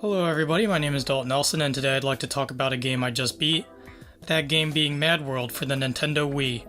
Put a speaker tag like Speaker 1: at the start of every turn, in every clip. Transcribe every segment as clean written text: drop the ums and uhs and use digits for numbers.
Speaker 1: Hello everybody, my name is Daulton Nelson, and today I'd like to talk about a game I just beat. That game being MadWorld for the Nintendo Wii.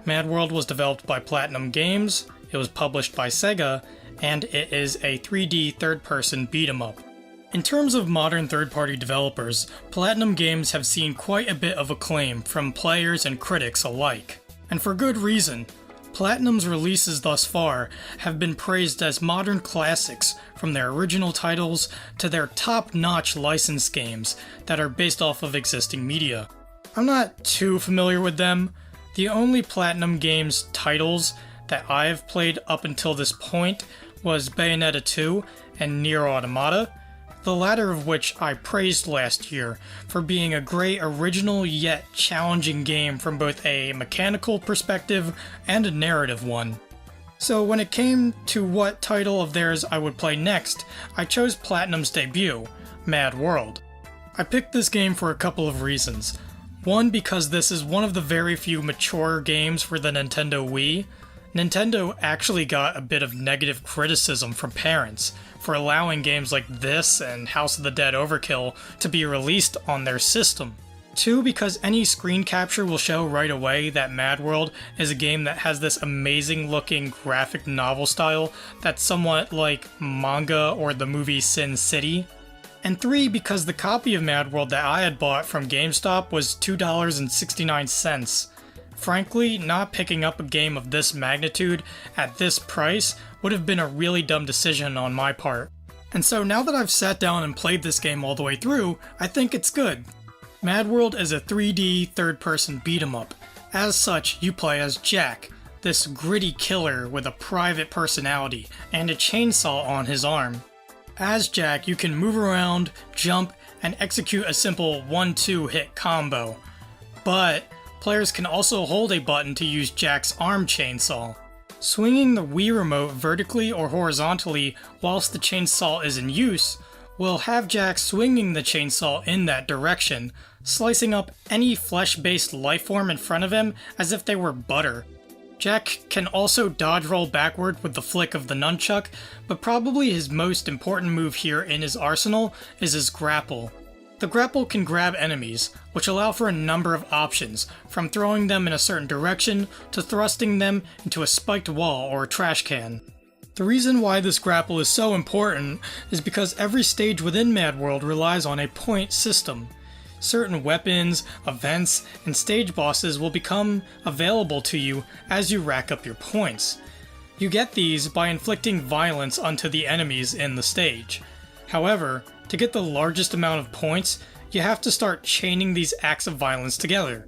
Speaker 1: MadWorld was developed by PlatiniumGames, it was published by Sega, and it is a 3D third-person beat-em-up. In terms of modern third-party developers, PlatiniumGames have seen quite a bit of acclaim from players and critics alike. And for good reason. Platinum's releases thus far have been praised as modern classics, from their original titles to their top-notch licensed games that are based off of existing media. I'm not too familiar with them. The only Platinum Games titles that I've played up until this point was Bayonetta 2 and Nier Automata, the latter of which I praised last year for being a great original yet challenging game from both a mechanical perspective and a narrative one. So when it came to what title of theirs I would play next, I chose Platinum's debut, MadWorld. I picked this game for a couple of reasons. One, because this is one of the very few mature games for the Nintendo Wii. Nintendo actually got a bit of negative criticism from parents for allowing games like this and House of the Dead Overkill to be released on their system. Two, because any screen capture will show right away that MadWorld is a game that has this amazing looking graphic novel style that's somewhat like manga or the movie Sin City. And three, because the copy of MadWorld that I had bought from GameStop was $2.69. Frankly, not picking up a game of this magnitude at this price would have been a really dumb decision on my part. And so now that I've sat down and played this game all the way through, I think it's good. MadWorld is a 3D third-person beat-em-up. As such, you play as Jack, this gritty killer with a private personality and a chainsaw on his arm. As Jack, you can move around, jump, and execute a simple 1-2 hit combo. But players can also hold a button to use Jack's arm chainsaw. Swinging the Wii remote vertically or horizontally whilst the chainsaw is in use will have Jack swinging the chainsaw in that direction, slicing up any flesh-based lifeform in front of him as if they were butter. Jack can also dodge roll backward with the flick of the nunchuck, but probably his most important move here in his arsenal is his grapple. The grapple can grab enemies, which allow for a number of options, from throwing them in a certain direction to thrusting them into a spiked wall or a trash can. The reason why this grapple is so important is because every stage within MadWorld relies on a point system. Certain weapons, events, and stage bosses will become available to you as you rack up your points. You get these by inflicting violence onto the enemies in the stage. However, to get the largest amount of points, you have to start chaining these acts of violence together.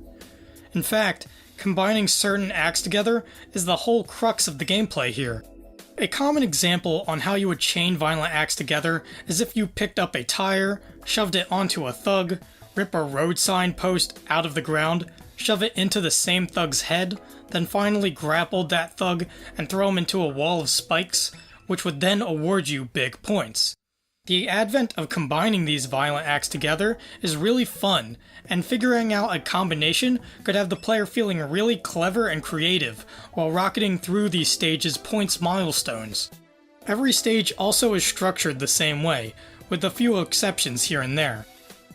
Speaker 1: In fact, combining certain acts together is the whole crux of the gameplay here. A common example on how you would chain violent acts together is if you picked up a tire, shoved it onto a thug, rip a road sign post out of the ground, shove it into the same thug's head, then finally grappled that thug and throw him into a wall of spikes, which would then award you big points. The advent of combining these violent acts together is really fun, and figuring out a combination could have the player feeling really clever and creative while rocketing through these stages' points milestones. Every stage also is structured the same way, with a few exceptions here and there.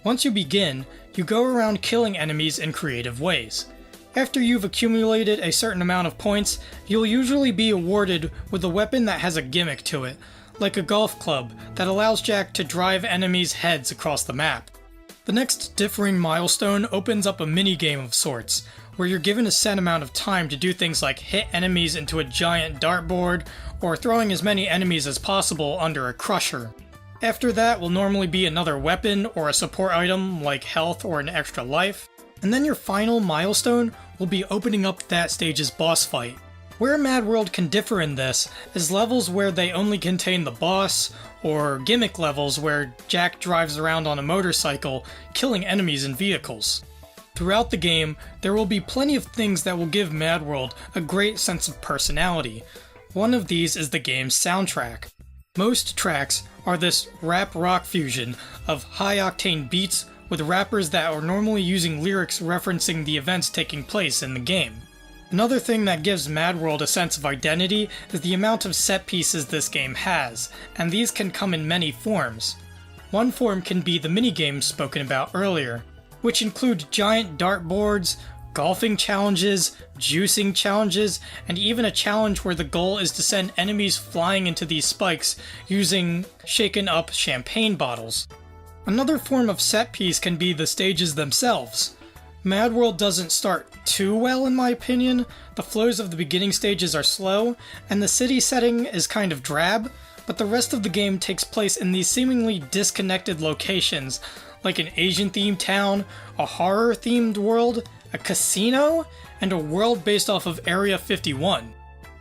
Speaker 1: Once you begin, you go around killing enemies in creative ways. After you've accumulated a certain amount of points, you'll usually be awarded with a weapon that has a gimmick to it, like a golf club that allows Jack to drive enemies' heads across the map. The next differing milestone opens up a minigame of sorts, where you're given a set amount of time to do things like hit enemies into a giant dartboard, or throwing as many enemies as possible under a crusher. After that will normally be another weapon or a support item like health or an extra life, and then your final milestone will be opening up that stage's boss fight. Where MadWorld can differ in this is levels where they only contain the boss, or gimmick levels where Jack drives around on a motorcycle, killing enemies and vehicles. Throughout the game, there will be plenty of things that will give MadWorld a great sense of personality. One of these is the game's soundtrack. Most tracks are this rap-rock fusion of high-octane beats with rappers that are normally using lyrics referencing the events taking place in the game. Another thing that gives MadWorld a sense of identity is the amount of set pieces this game has, and these can come in many forms. One form can be the minigames spoken about earlier, which include giant dartboards, golfing challenges, juicing challenges, and even a challenge where the goal is to send enemies flying into these spikes using shaken up champagne bottles. Another form of set piece can be the stages themselves. MadWorld doesn't start too well in my opinion. The flows of the beginning stages are slow, and the city setting is kind of drab, but the rest of the game takes place in these seemingly disconnected locations, like an Asian-themed town, a horror-themed world, a casino, and a world based off of Area 51.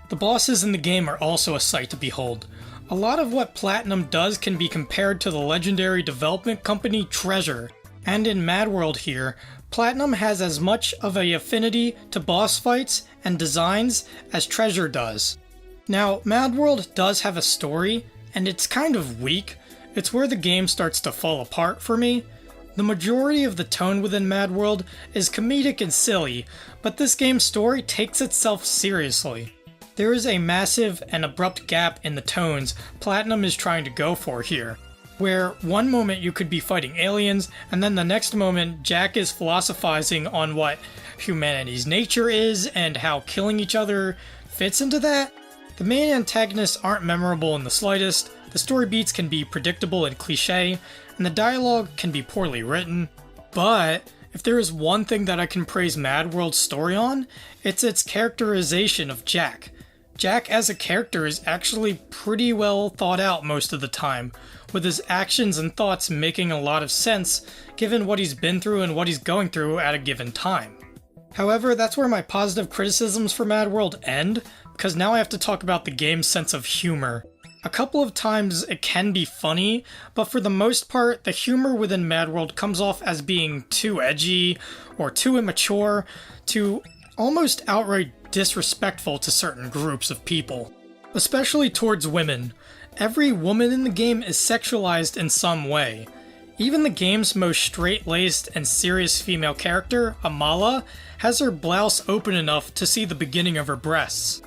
Speaker 1: The bosses in the game are also a sight to behold. A lot of what Platinum does can be compared to the legendary development company Treasure, and in MadWorld here, Platinum has as much of an affinity to boss fights and designs as Treasure does. Now, MadWorld does have a story, and it's kind of weak. It's where the game starts to fall apart for me. The majority of the tone within MadWorld is comedic and silly, but this game's story takes itself seriously. There is a massive and abrupt gap in the tones Platinum is trying to go for here, where one moment you could be fighting aliens, and then the next moment Jack is philosophizing on what humanity's nature is and how killing each other fits into that. The main antagonists aren't memorable in the slightest, the story beats can be predictable and cliché, and the dialogue can be poorly written. But if there is one thing that I can praise MadWorld's story on, it's its characterization of Jack. Jack as a character is actually pretty well thought out most of the time, with his actions and thoughts making a lot of sense given what he's been through and what he's going through at a given time. However, that's where my positive criticisms for MadWorld end, because now I have to talk about the game's sense of humor. A couple of times it can be funny, but for the most part, the humor within MadWorld comes off as being too edgy, or too immature, to almost outright disrespectful to certain groups of people. Especially towards women. Every woman in the game is sexualized in some way. Even the game's most straight-laced and serious female character, Amala, has her blouse open enough to see the beginning of her breasts.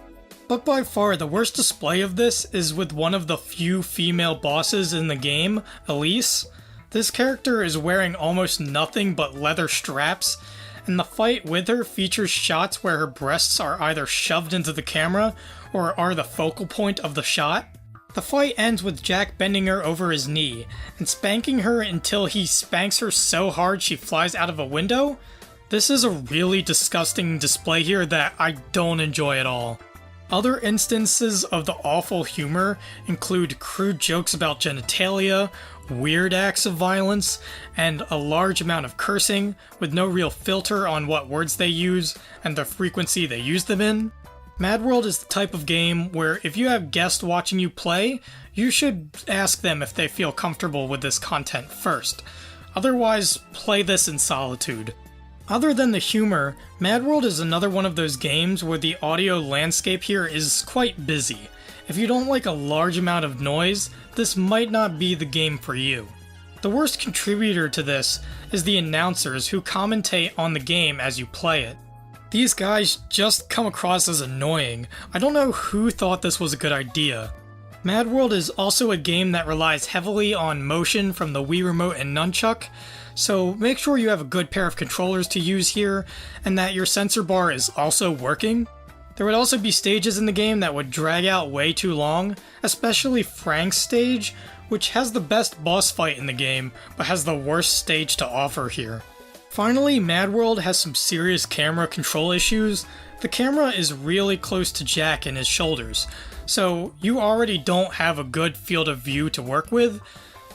Speaker 1: But by far the worst display of this is with one of the few female bosses in the game, Elise. This character is wearing almost nothing but leather straps, and the fight with her features shots where her breasts are either shoved into the camera or are the focal point of the shot. The fight ends with Jack bending her over his knee and spanking her until he spanks her so hard she flies out of a window. This is a really disgusting display here that I don't enjoy at all. Other instances of the awful humor include crude jokes about genitalia, weird acts of violence, and a large amount of cursing with no real filter on what words they use and the frequency they use them in. MadWorld is the type of game where if you have guests watching you play, you should ask them if they feel comfortable with this content first. Otherwise, play this in solitude. Other than the humor, MadWorld is another one of those games where the audio landscape here is quite busy. If you don't like a large amount of noise, this might not be the game for you. The worst contributor to this is the announcers who commentate on the game as you play it. These guys just come across as annoying. I don't know who thought this was a good idea. MadWorld is also a game that relies heavily on motion from the Wii Remote and Nunchuck, so make sure you have a good pair of controllers to use here, and that your sensor bar is also working. There would also be stages in the game that would drag out way too long, especially Frank's stage, which has the best boss fight in the game, but has the worst stage to offer here. Finally, MadWorld has some serious camera control issues. The camera is really close to Jack and his shoulders, so you already don't have a good field of view to work with,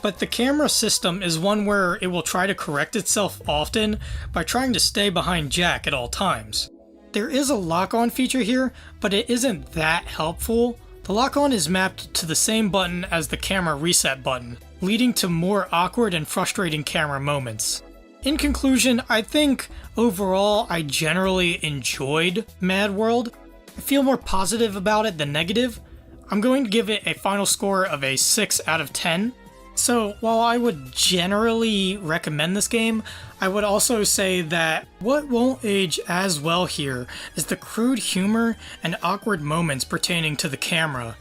Speaker 1: but the camera system is one where it will try to correct itself often by trying to stay behind Jack at all times. There is a lock-on feature here, but it isn't that helpful. The lock-on is mapped to the same button as the camera reset button, leading to more awkward and frustrating camera moments. In conclusion, I think overall I generally enjoyed MadWorld. I feel more positive about it than negative. I'm going to give it a final score of a 6 out of 10. So, while I would generally recommend this game, I would also say that what won't age as well here is the crude humor and awkward moments pertaining to the camera.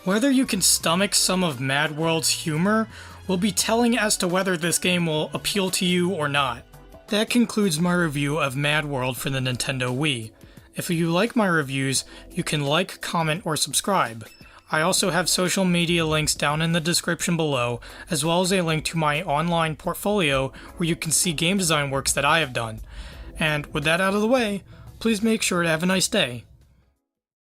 Speaker 1: Whether you can stomach some of MadWorld's humor, will be telling as to whether this game will appeal to you or not. That concludes my review of MadWorld for the Nintendo Wii. If you like my reviews, you can like, comment, or subscribe. I also have social media links down in the description below, as well as a link to my online portfolio where you can see game design works that I have done. And with that out of the way, please make sure to have a nice day.